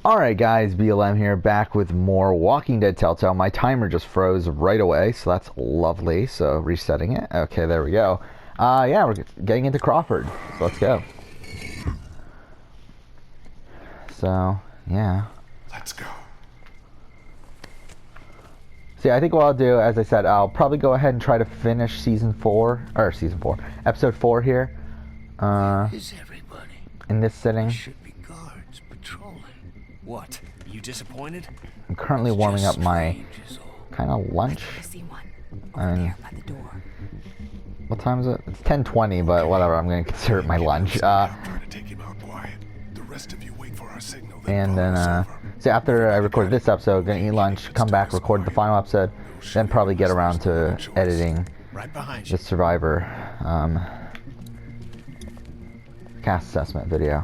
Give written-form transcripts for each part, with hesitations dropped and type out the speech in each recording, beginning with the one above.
Alright guys, BLM here, back with more Walking Dead Telltale. My timer just froze right away, so that's lovely. So resetting it. Okay, there we go. Yeah, we're getting into Crawford, so let's go. So, yeah. Let's go. See, I think what I'll do, as I said, I'll probably go ahead and try to finish episode 4 here. Is everybody? In this sitting. There should be guards patrolling. What? You disappointed? I'm currently warming up my kind of lunch. I see one over there by the door. What time is it? It's 10:20, but whatever. I'm going to consider it my lunch. And then, so after I record this episode, gonna eat lunch, come back, record the final episode, then probably get around to editing the Survivor cast assessment video.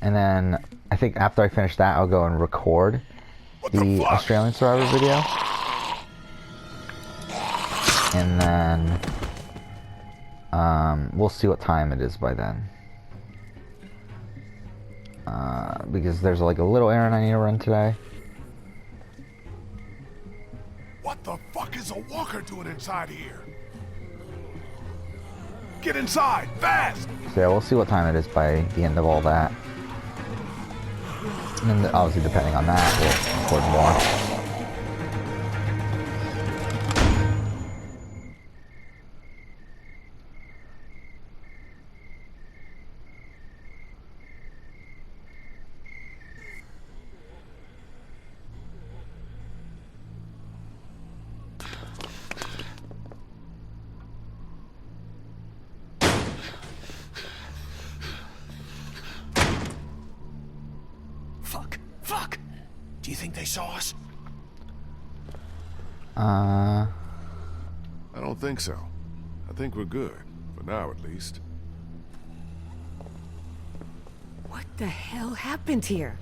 And then I think after I finish that, I'll go and record the Australian Survivor video. And then we'll see what time it is by then. Because there's like a little errand I need to run today. What the fuck is a walker doing inside here? Get inside, fast! So yeah, we'll see what time it is by the end of all that. And then obviously depending on that, we'll record more. Fuck! Do you think they saw us? I don't think so. I think we're good. For now, at least. What the hell happened here?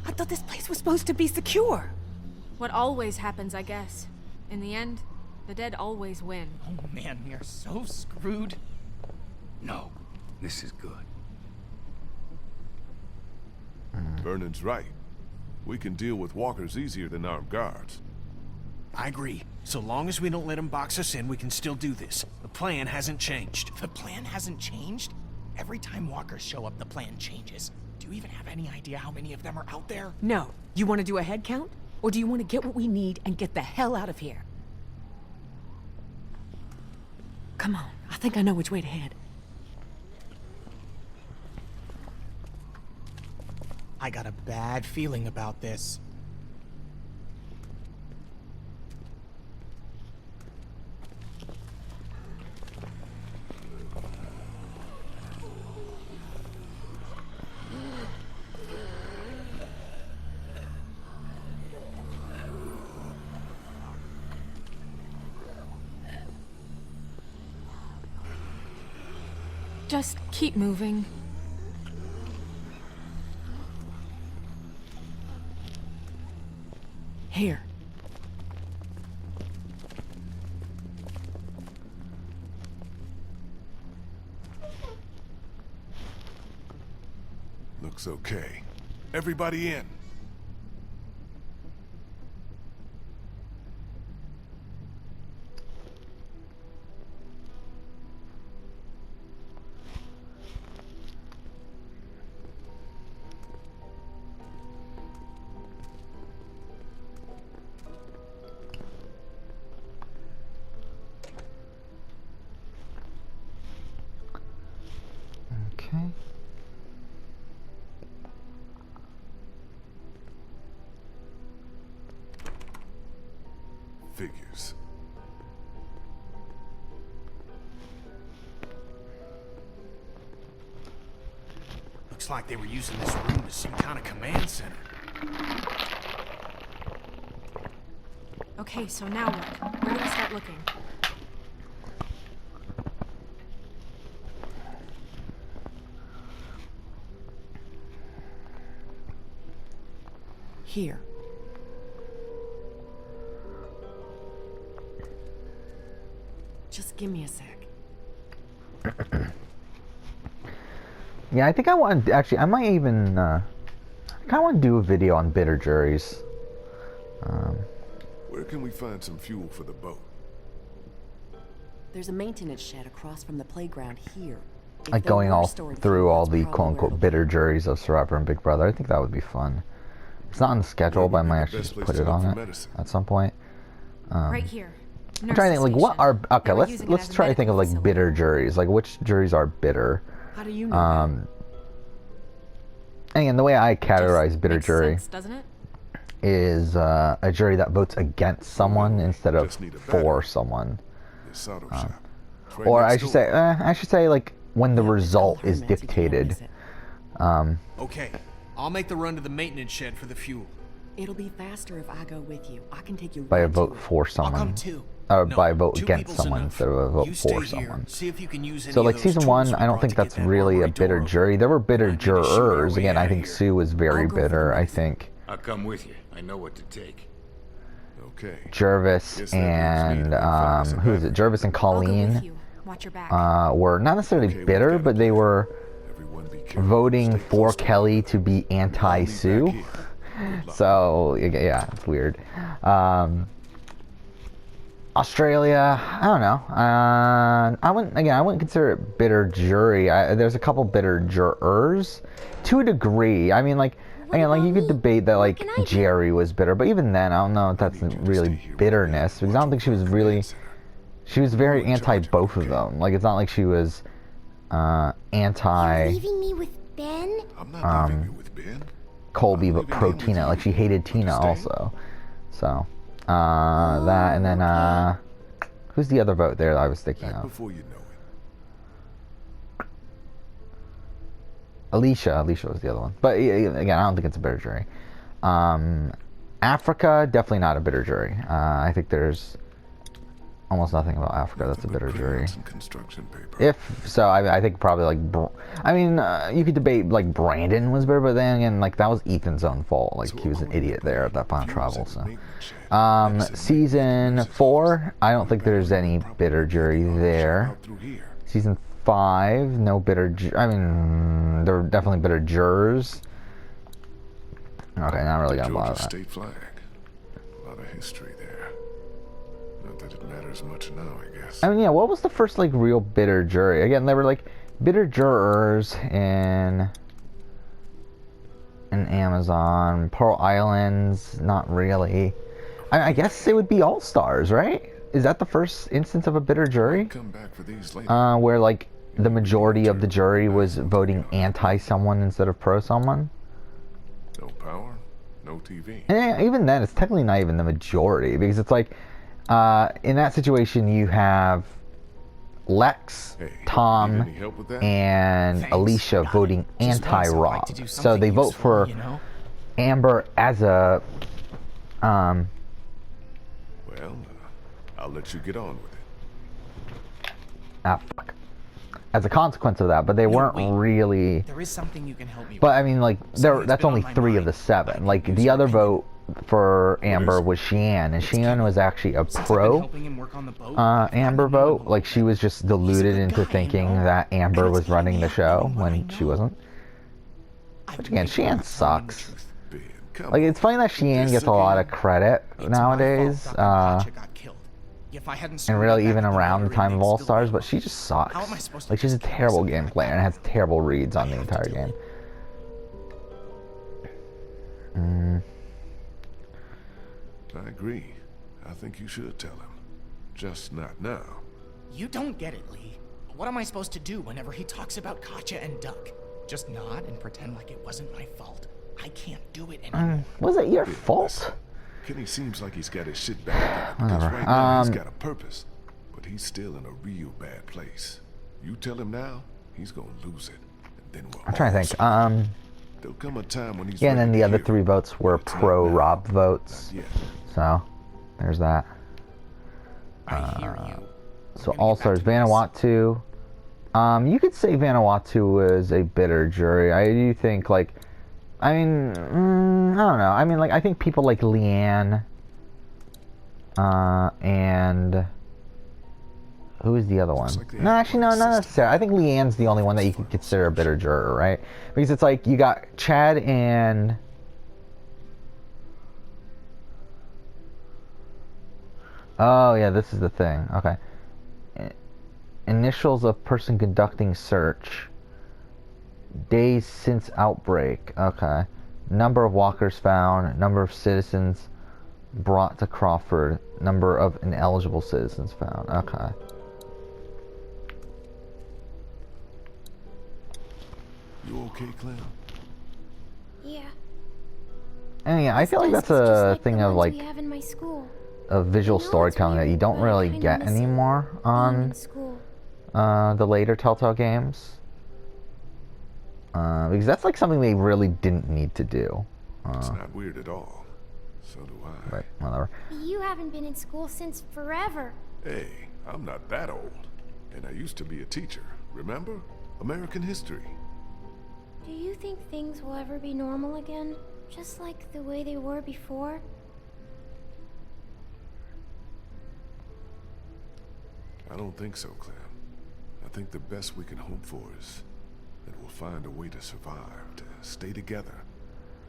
I thought this place was supposed to be secure. What always happens, I guess. In the end, the dead always win. Oh man, we are so screwed. No, this is good. Vernon's right. We can deal with walkers easier than armed guards. I agree. So long as we don't let them box us in, we can still do this. The plan hasn't changed. The plan hasn't changed? Every time walkers show up, the plan changes. Do you even have any idea how many of them are out there? No. You want to do a head count? Or do you want to get what we need and get the hell out of here? Come on. I think I know which way to head. I got a bad feeling about this. Just keep moving. Here. Looks okay. Everybody in. Okay. Figures. Looks like they were using this room as some kind of command center. Okay, so now what? Where do we start looking? Here. Just give me a sec. Yeah, I think I want actually. I might even. I kind of want to do a video on bitter juries. Where can we find some fuel for the boat? There's a maintenance shed across from the playground here. If Like they going were all storing through fuel, all that's the probably quote where unquote it'll bitter be. juries of Survivor and Big Brother. I think that would be fun. It's not on the schedule, but I might actually just put it on it at some point. Right here. I'm trying to think like what Nurse's are station. They were let's using it let's as a try to think of medical like bitter juries. Like which juries are bitter? How do you know that? And again, the way I categorize bitter Makes jury sense, doesn't it? is a jury that votes against someone instead of Just need a for battery. someone. This auto shop. It's right Or next door. I should say like when the Yeah, it's result called is Herman's, you can't dictated. miss it. Okay, I'll make the run to the maintenance shed for the fuel. It'll be faster if I go with you. I can take you By a right to vote it. for I'll someone. come too. Or No, by a vote 2 against people's someone enough. instead of a vote You for stay here, someone. see if you can use any So of like those season tools one, we I don't brought think to get that's that really a armory door bitter open. jury. There were bitter Might need to shoot our jurors. way Again, out I of think here. Sue was very I'll go for the bitter. I medicine. think I'll come with you. I know what to take. Okay. Jervis Guess that leaves me and to find us a who is it? battery. Jervis and I'll go with Colleen you. Watch your back. were not necessarily Okay, we've bitter, got a but they plan. were Everyone be careful. voting Stay for close to Kelly me. to be I'll meet back anti-Sue. here. Good luck. So yeah, it's weird. Australia, I don't know. I wouldn't consider it bitter jury. There's a couple bitter jurors, to a degree. I mean, like again, like you could debate that like Jerry was bitter, but even then, I don't know if that's really bitterness because I don't think she was really. She was very anti both of them. Like it's not like she was anti Leaving me with Ben? I'm not leaving you with Ben. Colby, I'm but leaving pro him with Tina. you. Like she hated Tina Understand? also. So that and then who's the other vote there that I was thinking Back of? before you know it. Alicia was the other one. But again, I don't think it's a bitter jury. Africa, definitely not a bitter jury. I think there's almost nothing about Africa that's a Nothing but bitter jury. crayons and construction paper. If so, I think probably like, you could debate like Brandon was bitter, but then again, like that was Ethan's own fault. Like So he was an according to idiot there at that point of Fuels travel. in the So, maintenance shed. Next to the season maintenance 4, I don't think Back there's to the any property bitter jury auto shop there. out through here. Season 5, no bitter. I mean, there were definitely bitter jurors. Okay, not really gonna Georgia bother that. state flag. A lot of history there. Not that it matters much now, I guess. I mean, yeah, what was the first like real bitter jury? Again, there were like bitter jurors in Amazon, Pearl Islands. Not really. I guess it would be All Stars, right? Is that the first instance of a bitter jury? Come back for these later. Where like the majority of the jury was voting anti someone instead of pro someone? No power, no TV. And even then, it's technically not even the majority because it's like in that situation you have Lex, Hey, Tom, need any help with that? and Thanks. Alicia Got it. voting Just once I'd like anti-Rob. to do So something they vote useful, for you know? Amber as a Well, I'll let you get on with it. fuck. As a consequence of that, but they weren't wait. really. There is something you can help me But with. I mean, like Something that's been only on my 3 of mind. the 7. I Like could use the your other opinion. vote for Amber is it? was Sheehan, and Sheehan was actually a Since I've been pro helping him work on the boat, Amber I've gotten to know him vote. a little Like she was just deluded good into guy, thinking you know? that Amber And it's was running letting the me show help him what I when she know. wasn't. I've Which again, made Sheehan fun of telling him the sucks. truth. Ben, come Like on. it's funny that Sheehan This gets a lot of again? credit It's nowadays, my fault Dr. Gotcha got killed. If I hadn't and screwed really up even back around the then, time of everything's All still Stars, going but she just sucks. How am I supposed to Like she's a just kill terrible something game like player and has terrible reads on the have to entire do game. I agree. I think you should tell him. Just not now. You don't get it, Lee. What am I supposed to do whenever he talks about Katja and Duck? Just nod and pretend like it wasn't my fault. I can't do it anymore. Was it your Ben, fault? listen. Kenny seems like he's got his shit back together because Whatever. right now he's got a purpose, but he's still in a real bad place. You tell him now, he's gonna lose it, and then we're I'm trying to all think. screwed. There'll come a time when he's Yeah, and then ready the to other hear 3 it, votes were but it's not pro now. Rob votes. Not yet. So there's that. I hear you. So I'm gonna All get back Stars to this. Vanuatu. You could say Vanuatu was a bitter jury. I do think like, I mean, I don't know. I mean, like I think people like Leanne, and Who is the other one? like they No, have actually, no, one not system. necessarily. I think Leanne's the only one that you can consider a bitter juror, right? Because it's like you got Chad and... Oh, yeah, this is the thing. Okay. Initials of person conducting search. Days since outbreak. Okay. Number of walkers found. Number of citizens brought to Crawford. Number of ineligible citizens found. Okay. You okay, Clem? Yeah. And yeah, I feel like that's Desks just a like thing the of ones like we have in my school. of visual I know it's storytelling that weird, you don't but I really kinda get miss it, anymore being on in school. the later Telltale games. Because that's like something they really didn't need to do. It's not weird at all. So do I. But whatever. You haven't been in school since forever. Hey, I'm not that old. And I used to be a teacher, remember? American history. Do you think things will ever be normal again? Just like the way they were before? I don't think so, Clem. I think the best we can hope for is that we'll find a way to survive, to stay together,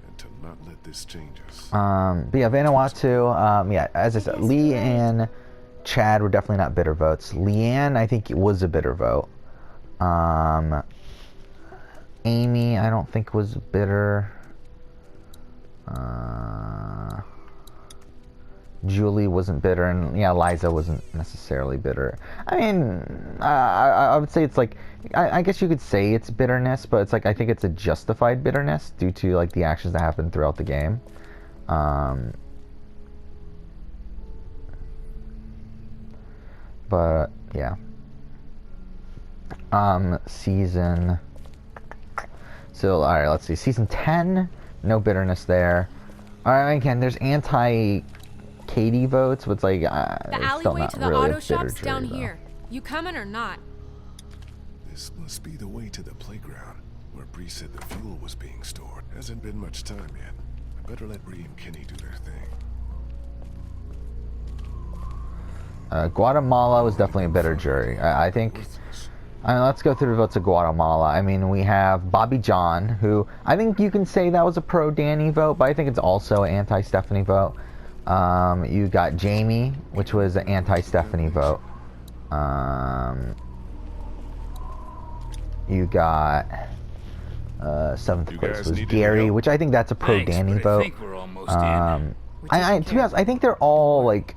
and to not let this change us. But yeah, Vanuatu, yeah, as I said, Lee and Chad were definitely not bitter votes. Leanne, I think, was a bitter vote. Amy, I don't think was bitter. Julie wasn't bitter, and yeah, Liza wasn't necessarily bitter. I mean, I would say it's like, I guess you could say it's bitterness, but it's like, I think it's a justified bitterness due to like the actions that happen throughout the game. But yeah. Season. So all right, let's see. Season 10, no bitterness there. All right, again, there's anti-Katie votes, but it's like The it's still alleyway not to the really a auto shop's bitter down jury, though. here. You coming or not? This must be the way to the playground, where Bree said the fuel was being stored. Hasn't been much time yet. I better let Bree and Kenny do their thing. Guatemala was definitely a bitter jury. I think. I mean, let's go through the votes of Guatemala. I mean, we have Bobby John, who I think you can say that was a pro-Danny vote, but I think it's also an anti-Stephanie vote. You got Jamie, which was an anti-Stephanie vote. You got seventh You place guys was need any Gary, help? which I think that's a pro-Danny Thanks, but vote. I think we're almost in. To be honest, I think they're all like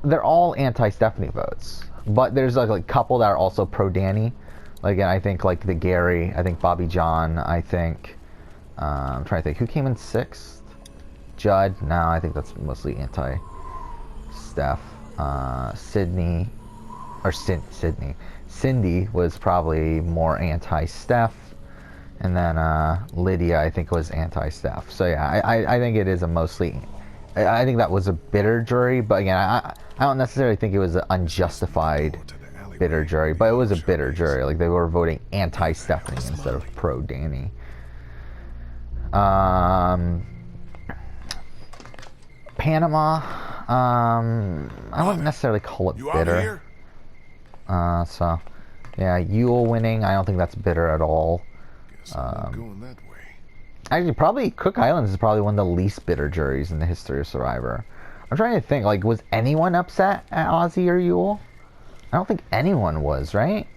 they're all anti-Stephanie votes, but there's like a couple that are also pro-Danny. Like, and I think like the Gary, I think Bobby John, I think I'm trying to think who came in 6th. Judd. No, I think that's mostly anti-Steph. Sydney, or Sydney. Cindy was probably more anti-Steph, and then Lydia, I think, was anti-Steph. So yeah, I think it is a mostly. I think that was a bitter jury, but again, I don't necessarily think it was an unjustified bitter jury, but it was a bitter jury. Like, they were voting anti-Stephanie instead of pro-Danny. Panama, I wouldn't necessarily call it You out bitter. here? So, yeah, Yule winning, I don't think that's bitter at all. Guess I'm not going that way. Actually, probably Cook Islands is probably one of the least bitter juries in the history of Survivor. I'm trying to think, like, was anyone upset at Ozzy or Yule? I don't think anyone was, right?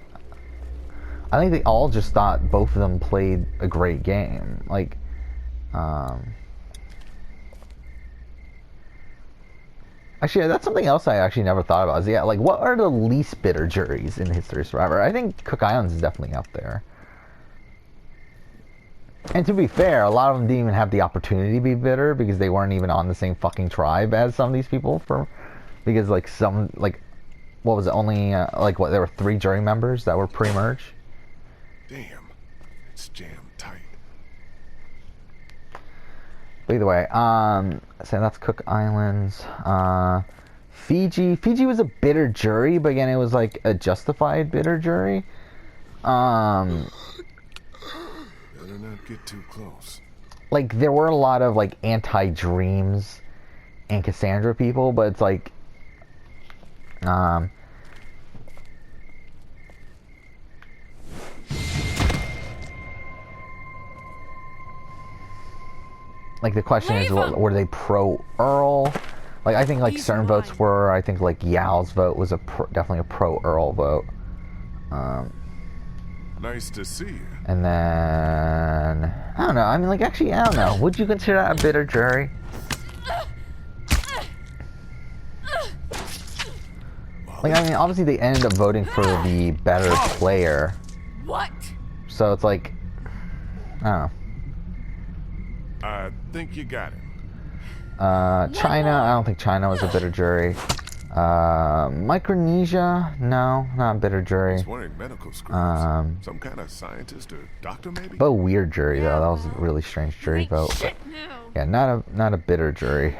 I think they all just thought both of them played a great game. Like, actually, that's something else I actually never thought about. Is, yeah, like, what are the least bitter juries in the history of Survivor? I think Cook Islands is definitely up there. And to be fair, a lot of them didn't even have the opportunity to be bitter because they weren't even on the same fucking tribe as some of these people. Because, like, some, like, what was it, only, like, what, there were 3 jury members that were pre-merge? Damn, it's jammed tight. But either way, so that's Cook Islands. Fiji was a bitter jury, but again, it was, like, a justified bitter jury. Better not get too close. Like, there were a lot of, like, anti-Dreams and Cassandra people, but it's like, like the question is, Leave 'em! were they pro Earl? Like I think like These certain are votes mine. were. I think like Yao's vote was definitely a pro Earl vote. Nice to see you. And then I don't know. I mean, like actually, I don't know. Would you consider that a bitter jury? Like I mean, obviously they ended up voting for the better player, What? so it's like I don't know. I think you got it. China, I don't think China was a bitter jury. Micronesia, no, not a bitter jury. He's wearing medical scrubs. Some kind of scientist or doctor, maybe? But weird jury though. That was a really strange jury vote. Shit now. Yeah, not a bitter jury.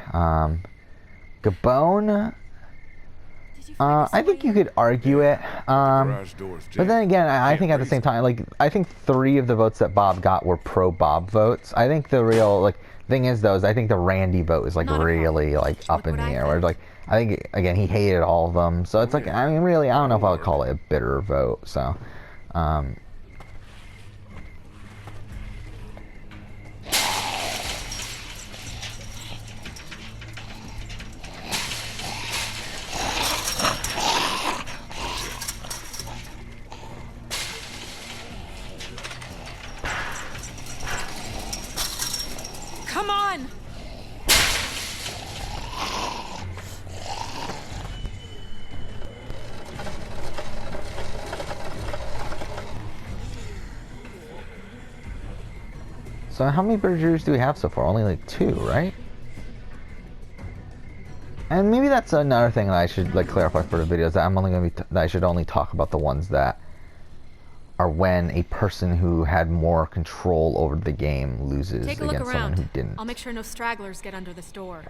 Gabon. Did you find us I a think way you could argue it. Garage door's But jammed. then again, I Can't think at the raise same it. time, like I think 3 of the votes that Bob got were pro Bob votes. I think the real like thing is though is I think the Randy vote is like Not a problem. really like up Look in the what I air. Where found. like I think again he hated all of them, so it's like I mean really I don't know if I would call it a bitter vote. So. Come on! So how many bitter juries do we have so far? Only like 2, right? And maybe that's another thing that I should like clarify for the videos that I'm only gonna be that I should only talk about the ones that are when a person who had more control over the game loses Take a look against someone who around. didn't. I'll make sure no stragglers get under this door.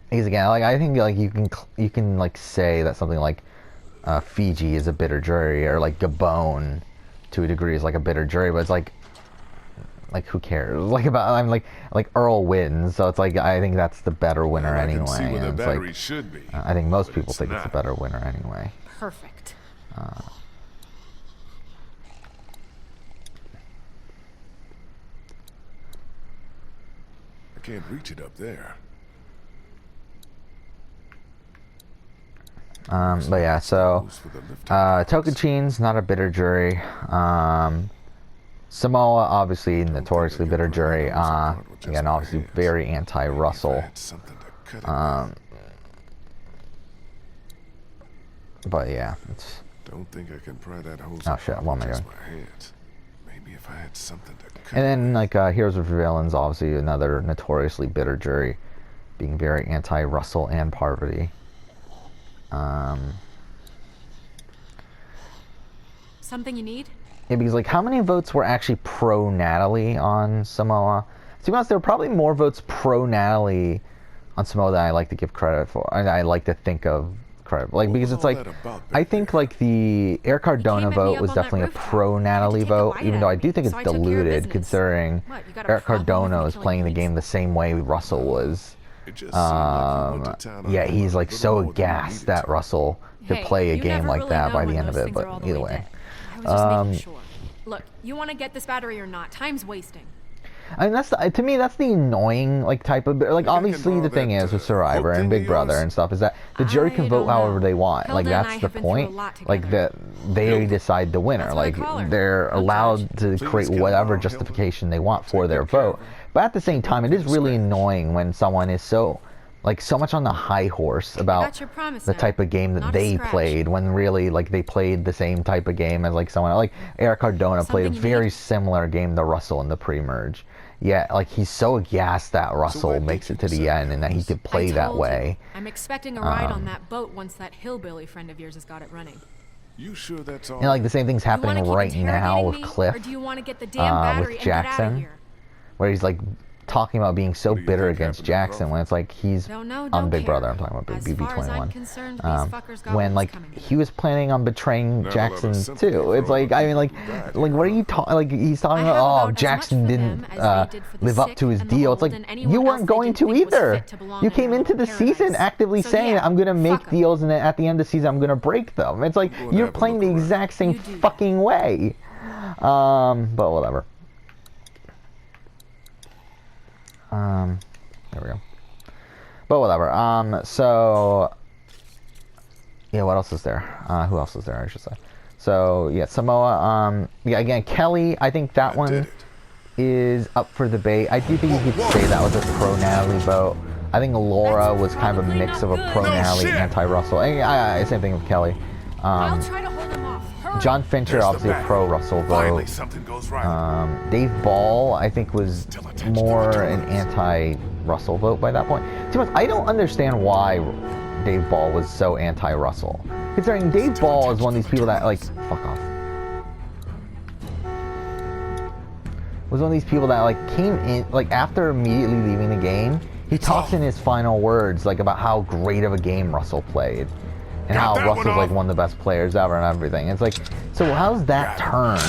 Because again, like I think like you can like say that something like Fiji is a bitter jury or like Gabon to a degree is like a bitter jury, but it's like who cares? Like about I'm like Earl wins, so it's like I think that's the better winner I anyway. can see where the and it's battery like should be. I think most but people it's think it's the not. better winner anyway. Perfect. I can't reach it up there. But yeah, so Goes for the lift. Tocantins, not a bitter jury. Samoa, obviously notoriously bitter jury. Again, obviously very If I anti-Russell. had something to cut it with. But yeah, it's Don't think I can pry that hose Oh, apart shit, what am I with just doing? my hands. Maybe if I had something to cut and then like Heroes of Villains, obviously another notoriously bitter jury, being very anti-Russell and Parvati. Something you need? Yeah, because like how many votes were actually pro Natalie on Samoa? To be honest, there were probably more votes pro Natalie on Samoa than I like to give credit for. I like to think of credit, like because it's all like that about I back think there? like the Eric Cardona at me vote up was on that definitely a rooftop. pro Natalie Tried to take a vote, bite even out though I of do me, think it's so I took care of diluted business. considering What, you got a Eric problem with Cardona me was killing playing the pigs? game the same way Russell was. It just seemed like you went to town on Yeah, him he's a like little so more than you aghast needed that to. Russell could Hey, play a you game never like really that know by when the end of those it, things but are all the either way way. dead. I was just making sure. Look, you want to get this battery or not? Time's wasting. I mean, that's to me that's the annoying like type of like Think I can obviously borrow the thing that, is with Survivor hook and Big thingy Brother yours? and stuff is that the jury can I vote don't however know. they want. Like Hilda and that's I the have been through a point. lot Like together. that they decide the winner. That's what I Like call her. they're Don't allowed judge. to Please create get whatever along, Hilda. justification they want for Take their good care of vote. her. But at the same time, it is from really scratch. annoying when someone is so much on the high horse about got your promise the now. type of game that Not a they scratch. played when really like they played the same type of game as like someone like Eric Cardona played a Something you very need? similar game to Russell in the pre-merge. Yeah, like he's so aghast that Russell why makes did it to you the decide end and that that he was- could play I that told way. You. I'm expecting a ride on that boat once that hillbilly friend of yours has got it running. You sure that's all? And like the same thing's You wanna happening keep right now interrogating with me, Cliff, or do you want to get the damn battery with and get out of Jackson, here? where he's like talking about being so What do you bitter think against happened to Jackson Crawford? when it's like he's Don't know, on don't Big care. Brother. I'm talking about As far as I'm BB21. concerned, these fuckers got When what's like coming. he was planning on betraying Never Jackson let a sympathy too. It's for like all I the mean like people who died like what are here. you talking like he's talking I have about about oh as Jackson much for didn't them as they did for the live up sick to his and the deal. It's old like and anyone you else weren't they going didn't to think was either. fit to belong You in came their into the little season paradise. actively So saying yeah, I'm gonna make fuck 'em. deals and then at the end of the season I'm gonna break them. It's like Go and you're have a playing look the around. exact same You do that. fucking way. But whatever. There we go. But whatever. So yeah, what else is there? Who else is there? I should say. So yeah, Samoa. Yeah, again, Kelly. I think that one is up for debate. I do think you could say that was a pro Natalie vote. I think Laura was kind of a mix of a pro Natalie, anti-Russell. Same thing with Kelly. I'll try to hold them off. Hurry. John Fincher, obviously a pro Russell Finally, vote. something goes right. Dave Ball, I think, was more an anti-Russell vote by that point. To be honest, I don't understand why Dave Ball was so anti-Russell. Considering Dave Ball is one of these people that, like, fuck off. Was one of these people that, like, came in, like, after immediately leaving the game, he talks in his final words, like, about how great of a game Russell played. And how Russell's, like, one of the best players ever and everything. It's like, so how's that turn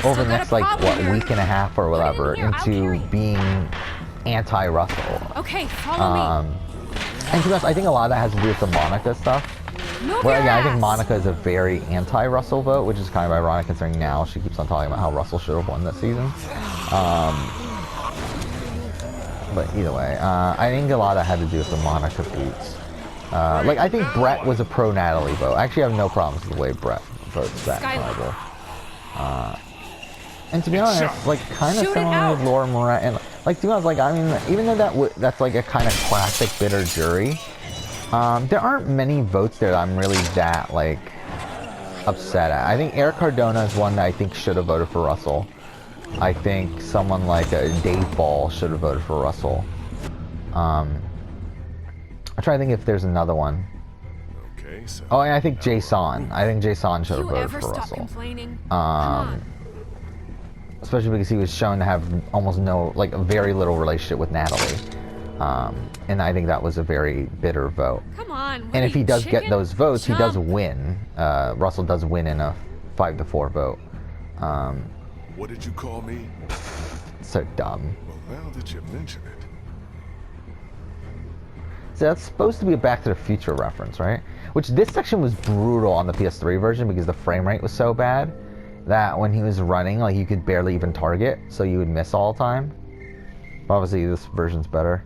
over the next, like, what, week and a half or whatever into being anti-Russell? Okay, follow me. And to be honest, I think a lot of that has to do with the Monica stuff. Where, again, I think Monica is a very anti-Russell vote, which is kind of ironic considering now she keeps on talking about how Russell should have won this season. But either way, I think a lot of that had to do with the Monica beats. Like, I think Brett was a pro-Natalie vote. I actually have no problems with the way Brett votes that Bible. And to be honest, like, kind of similar with Laura Moret. And, like, to be honest, like, I mean, even though that's like a kind of classic bitter jury, there aren't many votes there that I'm really that, like, upset at. I think Eric Cardona is one that I think should have voted for Russell. I think someone like Dave Ball should have voted for Russell. I'm trying to think if there's another one. Okay, so Oh, and I think Jason. I think Jason should have You voted ever for stop Russell. complaining? Come on. Especially because he was shown to have almost no, like, very little relationship with Natalie. And I think that was a very bitter vote. Come on. And if he does get chicken? those votes, he does Jump. win. Russell does win in a 5-4 vote. what did you call me? So dumb. Well, now that you mention it. So that's supposed to be a Back to the Future reference, right? Which this section was brutal on the PS3 version because the frame rate was so bad that when he was running, like, you could barely even target, so you would miss all the time. But obviously, this version's better.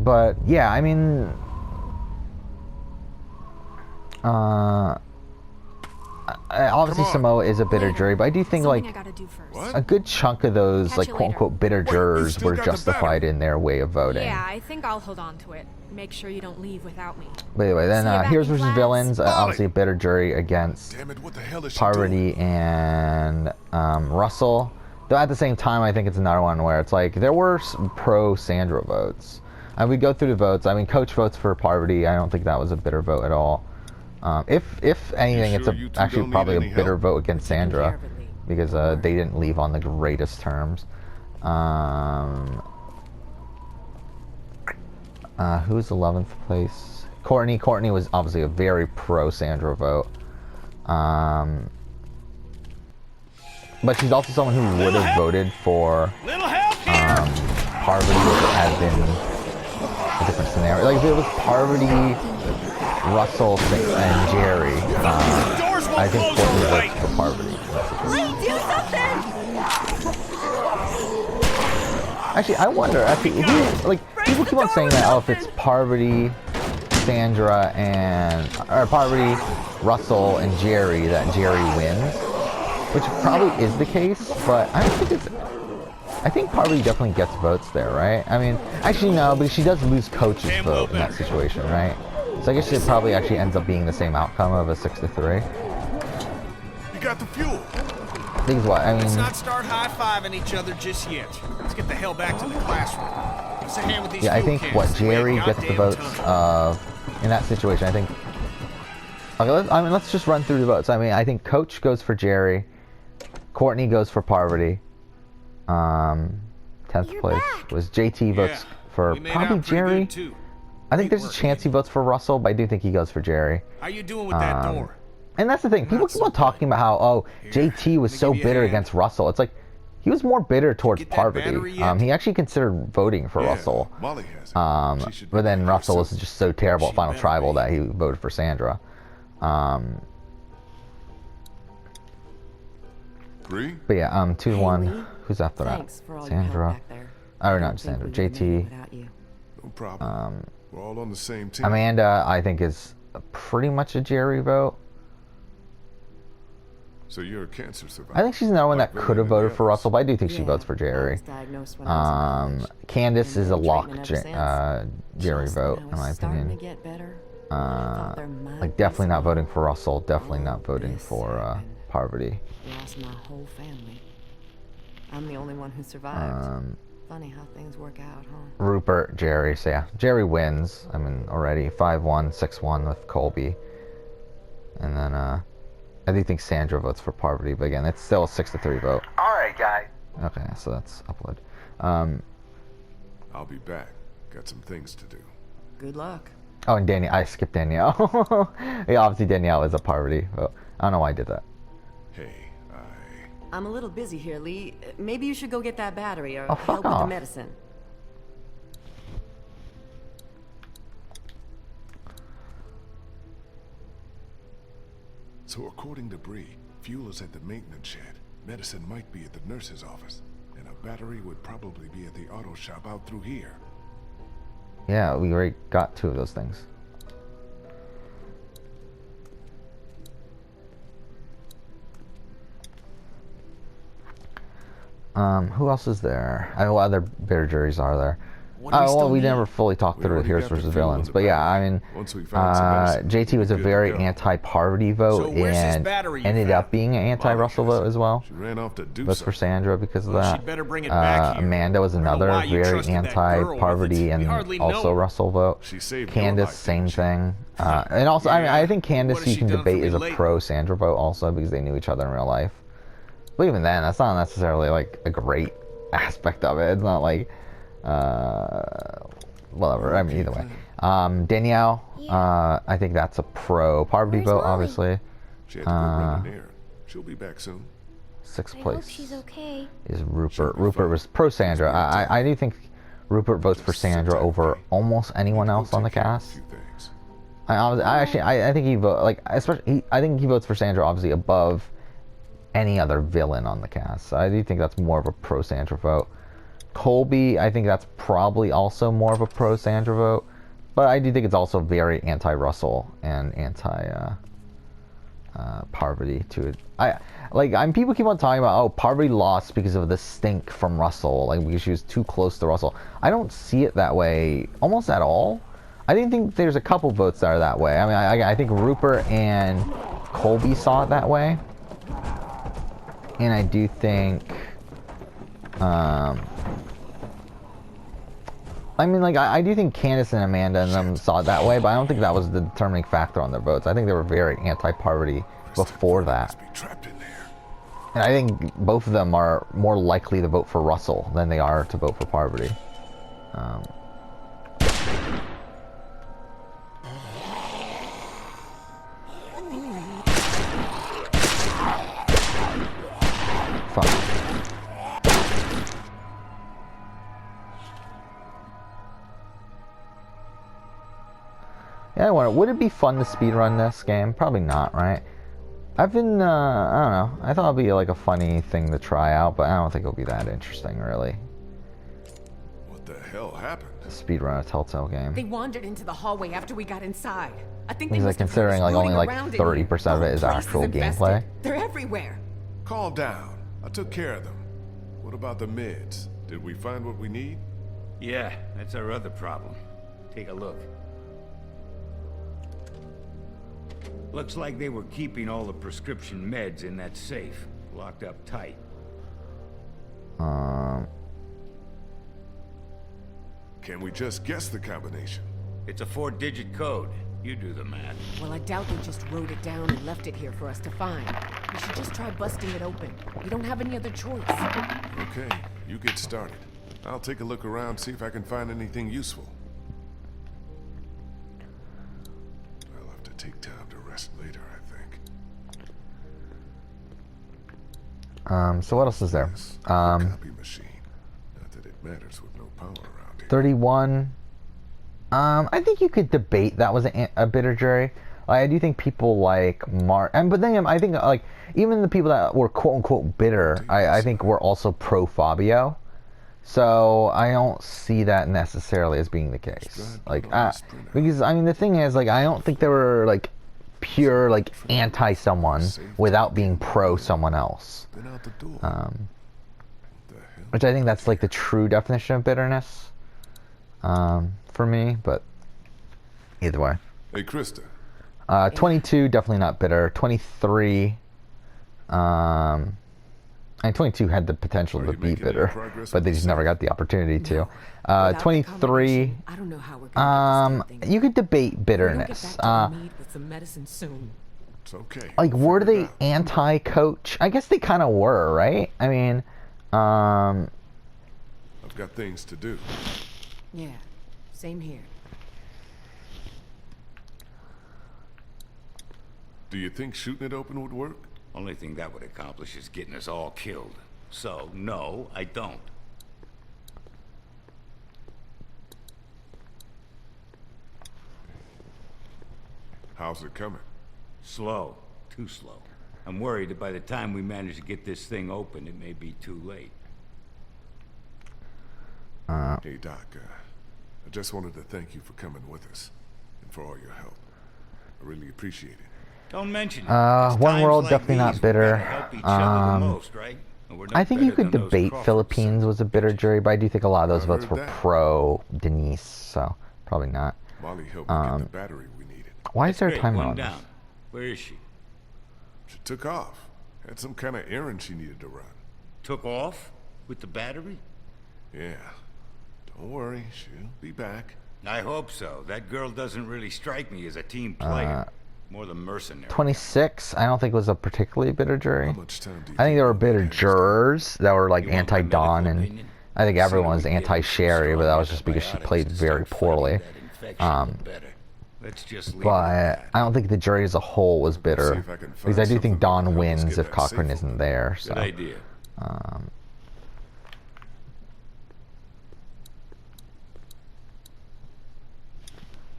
But yeah, I mean, obviously Samoa is a bitter jury, but I do think, like, I gotta do first. What? a good chunk of those, Catch like, you quote unquote bitter you jurors still were got the justified in their way of voting. Yeah, I think I'll hold on to it. Make sure you don't leave without me. But anyway, then See you back Heroes in versus class. Villains, obviously a bitter jury against Damn it, what the hell is she Parvati and Russell. Though at the same time, I think it's another one where it's like there were pro Sandra votes. We go through the votes. I mean, Coach votes for Parvati. I don't think that was a bitter vote at all. If anything, You it's sure you two actually don't need probably a any bitter help? vote against Sandra care of it, Lee. because they didn't leave on the greatest terms. Who's 11th place? Courtney. Courtney was obviously a very pro Sandra vote. But she's also someone who would have voted for Parvati if it had been a different scenario. Like if it was Parvati, Russell, and Jerry, I think Courtney votes for Parvati. Lee, do something! Actually, I wonder. Actually, people keep on saying that. Oh, if it's Parvati, Sandra, or Parvati, Russell, and Jerry, that Jerry wins, which probably is the case. But I don't think it's. I think Parvati definitely gets votes there, right? I mean, actually no, because she does lose Coach's vote in that situation, right? So I guess it probably actually ends up being the same outcome of a 6-3. You got the fuel. Because what? I mean. Let's not start high-fiving each other just yet. Let's get the hell back to the classroom. Let's hand with these Yeah, I fuel think cans. what We have Jerry gets the goddamn votes time. of in that situation. I think. Okay, let's just run through the votes. I mean, I think Coach goes for Jerry, Courtney goes for Parvati. 10th You're place back. was JT votes for We made probably out pretty Jerry. good, too. I think Great there's a work, chance he votes for Russell, but I do think he goes for Jerry. How you doing with that door? And that's the thing. People keep on talking about how JT was let me so give you a bitter hand. against Russell. It's like he was more bitter towards get that Parvati. battery yet? He actually considered voting for Yeah, Russell. Molly has it. She should But then be Russell here was soon. just so terrible at She Final better Tribal be. that he voted for Sandra. Bree? But yeah, 2-1. Lee, Who's after Thanks that? for all your help Sandra. back there. Or not don't think Sandra, we would make it JT. without you. No problem. We're all on the same team. Amanda, I think, is pretty much a Jerry vote. So you're a cancer survivor. I think she's another one like that could have Vivian and the voted for others. Russell, but I do think she Yeah, votes for I Jerry. was diagnosed when I was in college. Candace And is a been lock treatment ever since. Jerry Just vote, when in I my was starting opinion. to get better, I thought there might Like, be definitely not some voting for Russell, definitely Oh, not voting this for happened. Parvati. Lost my whole family. I'm the only one who survived. Um, Funny how things work out, huh? Rupert, Jerry, so yeah. Jerry wins, I mean, already. 5-1, 6-1 with Colby. And then, I do think Sandra votes for Parvati, but again, it's still a 6-3 vote. Alright, guys. Okay, so that's upload. I'll be back. Got some things to do. Good luck. Oh, and Danielle, I skipped Danielle. Yeah, obviously Danielle is a Parvati vote. I don't know why I did that. Hey, I'm a little busy here, Lee. Maybe you should go get that battery or Oh, fuck help with the off. medicine. So according to Bree, fuel is at the maintenance shed. Medicine might be at the nurse's office. And a battery would probably be at the auto shop out through here. Yeah, we already got 2 of those things. Who else is there? I know what other bitter juries are there. What do we Oh, well, still we need? never fully talked We through already Heroes got the versus fuel Villains. and But the yeah, battery. I mean, Once we find some medicine, JT we'll was be a good to very go. anti-Parvati vote So where's this and battery you ended found? up being an anti-Russell Well, I vote guess as well. She ran off to do Votes for something. Sandra because of Well, that. she'd better bring it back here. Amanda was I don't know another why you very trusted that girl with anti-Parvati it. and We hardly know also her. Russell vote. She saved your Candace, life, same didn't she? thing. And also, I mean, I think What Candace has you she can done for debate me is a lately? pro-Sandra vote also because they knew each other in real life. But even then, that's not necessarily like a great aspect of it. It's not like, whatever. I mean, either way. Danielle, I think that's a pro-Parvati Where's vote, Molly? obviously. She had to go run an errand. She'll be back soon. 6th I place hope she's okay. is She'll Rupert. be Rupert fine. was pro-Sandra. I do think Rupert votes for Just sit Sandra tight, over okay? almost anyone Go else on the take care of a cast. few things. I think he vote like especially I think he votes for Sandra obviously above any other villain on the cast. So I do think that's more of a pro Sandra vote. Colby, I think that's probably also more of a pro Sandra vote, but I do think it's also very anti Russell and anti Parvati to it. People keep on talking about, oh, Parvati lost because of the stink from Russell, like because she was too close to Russell. I don't see it that way almost at all. I didn't think there's a couple votes that are that way. I mean, I think Rupert and Colby saw it that way, and I do think, I do think Candace and Amanda and them saw it that way, but I don't think that was the determining factor on their votes. I think they were very anti-Parvati before that. Must be trapped in there. And I think both of them are more likely to vote for Russell than they are to vote for Parvati. Fuck. Yeah, I wonder, would it be fun to speedrun this game? Probably not, right? I've been, I don't know. I thought it'd be like a funny thing to try out, but I don't think it'll be that interesting, really. What the hell happened? Speedrun a Telltale game. They wandered into the hallway after we got inside. I think they He's like must have heard considering us like only rooting like around in here. 30% of it is The place actual infested. gameplay. They're everywhere. Calm down. I took care of them. What about the meds? Did we find what we need? Yeah, that's our other problem. Take a look. Looks like they were keeping all the prescription meds in that safe, locked up tight. Can we just guess the combination? It's a 4-digit code. You do the math. Well, I doubt they just wrote it down and left it here for us to find. We should just try busting it open. We don't have any other choice. Okay, you get started. I'll take a look around, see if I can find anything useful. I'll have to take time to rest later, I think. So what else is there? Yes, the copy machine. Not that it matters with no power around here. 31. I think you could debate that was a bitter jury. Like, I do think people like Mark, but then I think like even the people that were quote unquote bitter, I think were also pro Fabio. So I don't see that necessarily as being the case. Like, because I mean, the thing is, like, I don't think they were like pure like anti someone without being pro someone else. Which I think that's like the true definition of bitterness, for me. But either way. Hey, Krista. 22 definitely not bitter. 23. And 22 had the potential to be bitter, but they just never got the opportunity to. 23. I don't know how we're gonna get this thing. You could debate bitterness. With some medicine soon. It's okay. Like, were they anti-coach? I guess they kind of were, right? I mean, I've got things to do. Yeah, same here. Do you think shooting it open would work? Only thing that would accomplish is getting us all killed. So, no, I don't. How's it coming? Slow. Too slow. I'm worried that by the time we manage to get this thing open, it may be too late. Hey, Doc, I just wanted to thank you for coming with us and for all your help. I really appreciate it. Don't mention it. It's One times World like definitely not these we bitter. gotta help each other the most, right? And we're no I think you better could than those debate Crawfords. Philippines was a bitter jury, but I do think a lot of those votes heard were that. pro Denise, so probably not. Molly helped me get the battery we needed. Why is there a Great, timer one on this? down. Where is she? She took off. Had some kind of errand she needed to run. Took off? With the battery? Yeah. Don't worry, she'll be back. I hope so. That girl doesn't really strike me as a team player. More than mercenary. 26, I don't think was a particularly bitter jury. How much time do you I think there were bitter managed? jurors that were like You want my anti-Dawn, medical and opinion? I think everyone was Sooner we get anti-Sherry, but that was strong just because she antibiotics played to very start poorly. fighting that infection, the better. Let's just leave it But at I don't think the jury as a whole was See bitter, if I can because find I do think something that Dawn will help us wins get if that Cochran safe isn't open. there. that. So Good idea.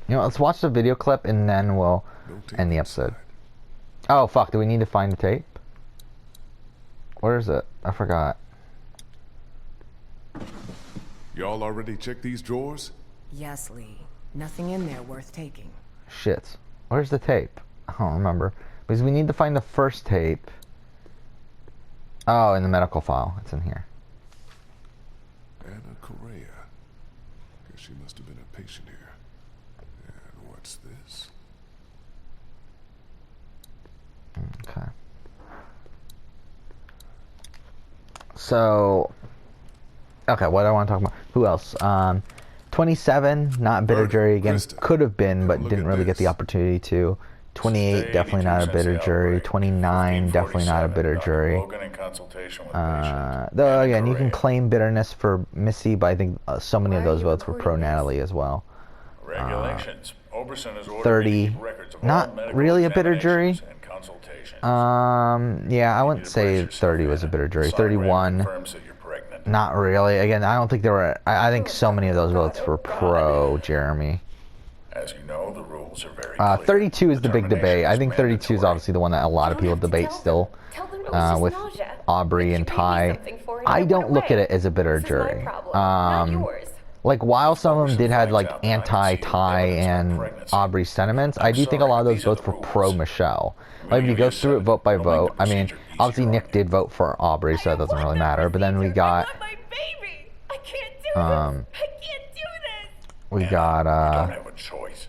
you know, let's watch the video clip and then we'll No tape end the episode. inside. Oh fuck! Do we need to find the tape? Where is it? I forgot. Y'all already checked these drawers? Yes, Lee. Nothing in there worth taking. Shit. Where's the tape? I don't remember. Because we need to find the first tape. Oh, in the medical file. It's in here. Anna Correa. Guess she must have been a patient here. And what's this? Okay. So, okay, what do I want to talk about? Who else? 27, not bitter Murder. jury again. Krista. Could have been, but Come look didn't at really get the this. opportunity to. 28, definitely not a bitter jury. 29, definitely not a bitter jury. Though again, you can claim bitterness for Missy, but I think so many of those votes were pro Natalie as well. Regulations. Oberson has ordered 30, me to keep records of all not medical really a bitter jury. examinations and consultations. Yeah, I wouldn't You say brace yourself 30 was a in. bitter jury. Sonogram 31, confirms that you're pregnant. not really. Again, I don't think there were. I think so many of those votes were pro Jeremy. As you know, the rules are very clear. 32 is the big debate. I think Termination 32 is mandatory. obviously the one that a lot of people debate still, Tell them it was just with nausea. Aubrey and If you Ty. paid me something for it, I it don't went look at away. it as a bitter This is my jury. problem, not yours. Like, while some of them did have like finds out that I can see anti-Ty evidence of and pregnancy. Aubrey sentiments, I do think a sorry, lot of those these are votes the were rules. pro Michelle. Like, if you Maybe go you through it said vote by it'll make vote, the I mean, procedure obviously easier Nick on did vote for Aubrey, so that doesn't really matter. But then we got, my baby. I can't do this. I can't do this. we You got, don't have a choice.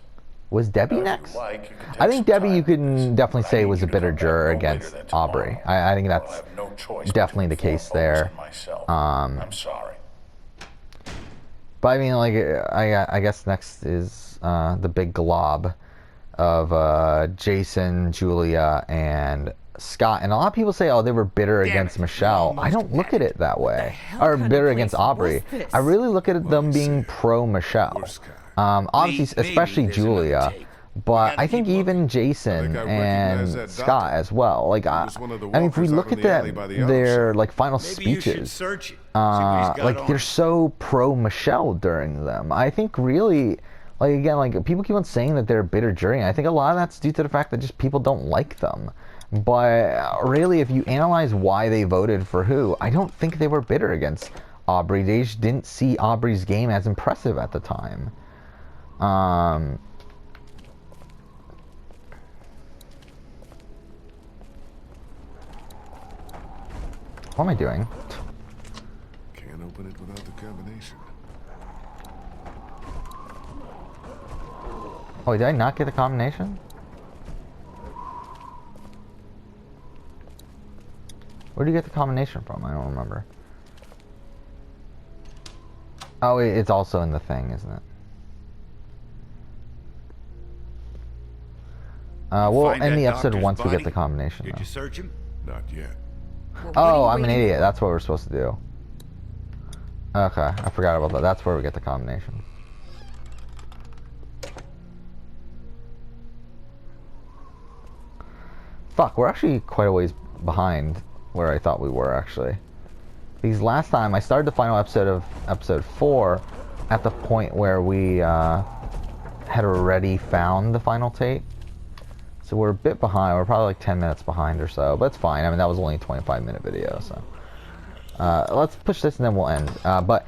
was Debbie Now, if you next? like, you can I take think some Debbie time you with this, can definitely but I say need was a you to bitter come back juror no later against than Aubrey. tomorrow. I think I'll that's have no choice definitely but the to case inform there. Oberson myself. I'm sorry. But I mean, like, I guess next is the big glob of Jason, Julia, and Scott. And a lot of people say, oh, they were bitter Damn against it, Michelle. we I almost don't look had at it. it that way. hell Or kind of bitter place against was Aubrey. this? I really look at them Well, being see, pro Michelle. Where's Scott? Obviously, Maybe especially there's another Julia. tape. But gotta I think keep even looking. Jason I and recognize that Scott doctor. as well. Like, was one of the I mean, if we walkers out look in at the alley by the auto their shop. like final Maybe you should speeches, search it. See what he's got like on they're him. so pro Michelle during them. I think really, like again, like people keep on saying that they're a bitter jury. And I think a lot of that's due to the fact that just people don't like them. But really, if you analyze why they voted for who, I don't think they were bitter against Aubrey. They just didn't see Aubrey's game as impressive at the time. What am I doing? Can't open it without the combination. Oh, did I not get the combination? Where do you get the combination from? I don't remember. Oh, it's also in the thing, isn't it? We'll end the episode once we get the combination. Did you search him? Not yet. Well, what Oh, are you I'm an waiting idiot. for? That's what we're supposed to do. Okay, I forgot about that. That's where we get the combination. Fuck, we're actually quite a ways behind where I thought we were, actually. Because last time, I started the final episode of episode 4 at the point where we had already found the final tape. So we're a bit behind. We're probably like 10 minutes behind or so, but it's fine. I mean, that was only a 25-minute video, so. Let's push this and then we'll end. But,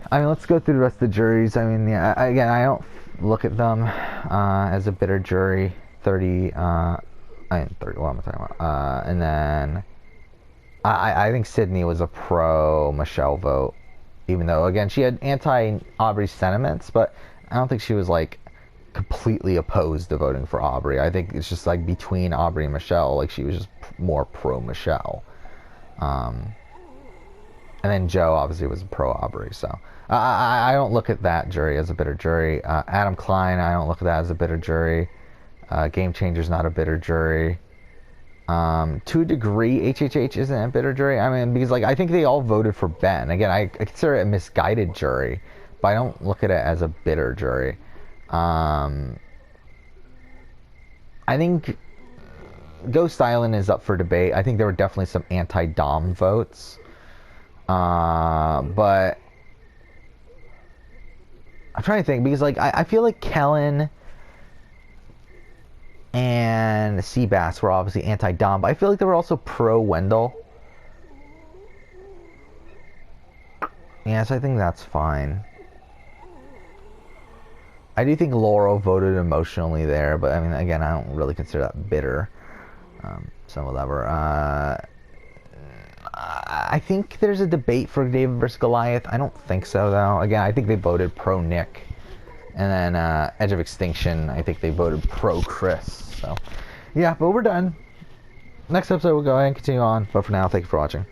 I mean, let's go through the rest of the juries. I mean, yeah, again, I don't look at them as a bitter jury. 30, what am I talking about? And then, I think Sydney was a pro-Michelle vote. Even though, again, she had anti-Aubrey sentiments, but I don't think she was, like, completely opposed to voting for Aubrey. I think it's just like between Aubrey and Michelle, like she was just more pro Michelle. And then Joe obviously was pro Aubrey. So I don't look at that jury as a bitter jury. Adam Klein, I don't look at that as a bitter jury. Game Changer's not a bitter jury. To a degree, HHH isn't a bitter jury. I mean, because like I think they all voted for Ben. Again, I consider it a misguided jury, but I don't look at it as a bitter jury. I think Ghost Island is up for debate. I think there were definitely some anti-Dom votes. But I'm trying to think because like I feel like Kellen and Seabass were obviously anti-Dom, but I feel like they were also pro-Wendell. Yeah, so I think that's fine. I do think Laurel voted emotionally there, but I mean, again, I don't really consider that bitter. So whatever. I think there's a debate for David versus Goliath. I don't think so, though. Again, I think they voted pro-Nick. And then Edge of Extinction, I think they voted pro-Chris. So, yeah, but we're done. Next episode, we'll go ahead and continue on. But for now, thank you for watching.